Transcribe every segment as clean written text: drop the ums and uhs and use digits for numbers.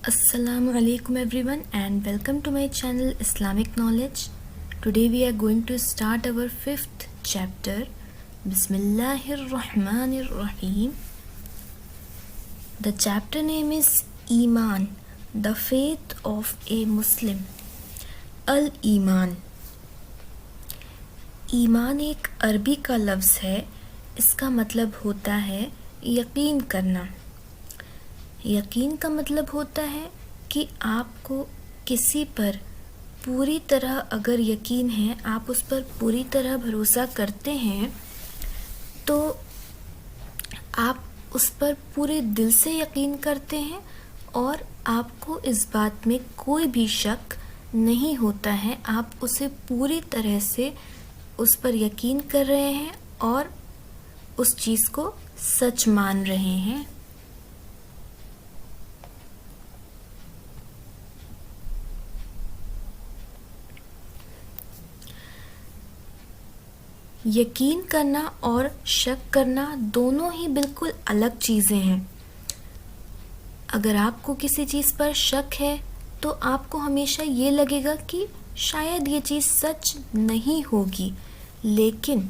Assalamu alaikum everyone and welcome to my channel Islamic Knowledge. Today we are going to start our 5th chapter. Bismillahir Rahmanir Rahim. The chapter name is Iman, the faith of a Muslim. Al-Iman. ईमान एक अरबी का लफ्ज़ है. इसका मतलब होता है यकीन करना. यकीन का मतलब होता है कि आपको किसी पर पूरी तरह अगर यकीन है, आप उस पर पूरी तरह भरोसा करते हैं, तो आप उस पर पूरे दिल से यकीन करते हैं और आपको इस बात में कोई भी शक नहीं होता है. आप उसे पूरी तरह से उस पर यकीन कर रहे हैं और उस चीज़ को सच मान रहे हैं. यकीन करना और शक करना दोनों ही बिल्कुल अलग चीज़ें हैं. अगर आपको किसी चीज़ पर शक है तो आपको हमेशा ये लगेगा कि शायद ये चीज़ सच नहीं होगी. लेकिन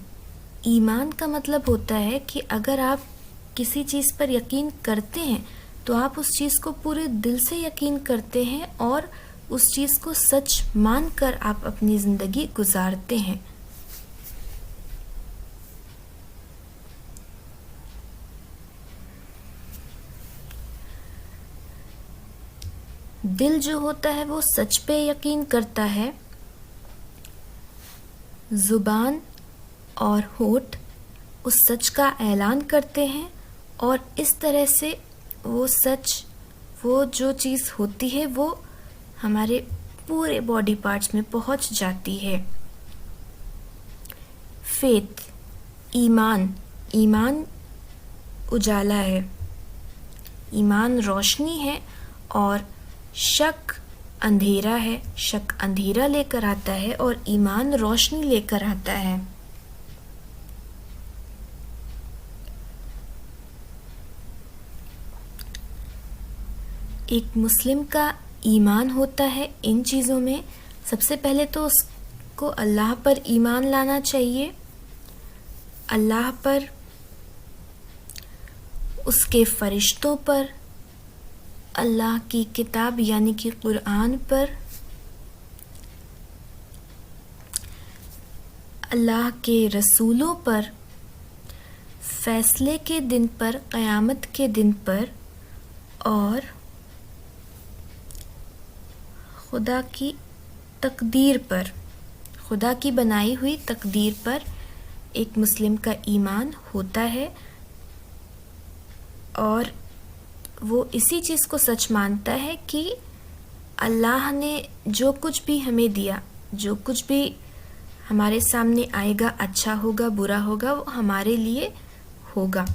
ईमान का मतलब होता है कि अगर आप किसी चीज़ पर यकीन करते हैं तो आप उस चीज़ को पूरे दिल से यकीन करते हैं और उस चीज़ को सच मान कर आप अपनी ज़िंदगी गुजारते हैं. दिल जो होता है वो सच पे यकीन करता है. ज़ुबान और होठ उस सच का ऐलान करते हैं और इस तरह से वो सच, वो जो चीज़ होती है वो हमारे पूरे बॉडी पार्ट्स में पहुंच जाती है. फेथ, ईमान. ईमान उजाला है, ईमान रोशनी है और शक अंधेरा है. शक अंधेरा लेकर आता है और ईमान रोशनी लेकर आता है. एक मुस्लिम का ईमान होता है इन चीज़ों में. सबसे पहले तो उसको अल्लाह पर ईमान लाना चाहिए. अल्लाह पर, उसके फरिश्तों पर, अल्लाह की किताब यानी कि कुरान पर, अल्लाह के रसूलों पर, फैसले के दिन पर, क़यामत के दिन पर और खुदा की तकदीर पर, खुदा की बनाई हुई तकदीर पर एक मुस्लिम का ईमान होता है. और वो इसी चीज़ को सच मानता है कि अल्लाह ने जो कुछ भी हमें दिया, जो कुछ भी हमारे सामने आएगा, अच्छा होगा बुरा होगा, वो हमारे लिए होगा.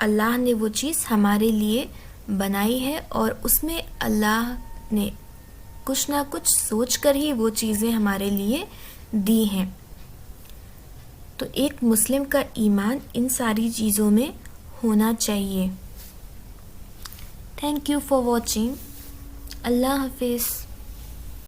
अल्लाह ने वो चीज़ हमारे लिए बनाई है और उसमें अल्लाह ने कुछ ना कुछ सोच कर ही वो चीज़ें हमारे लिए दी हैं. तो एक मुस्लिम का ईमान इन सारी चीज़ों में होना चाहिए. Thank you for watching. Allah Hafiz.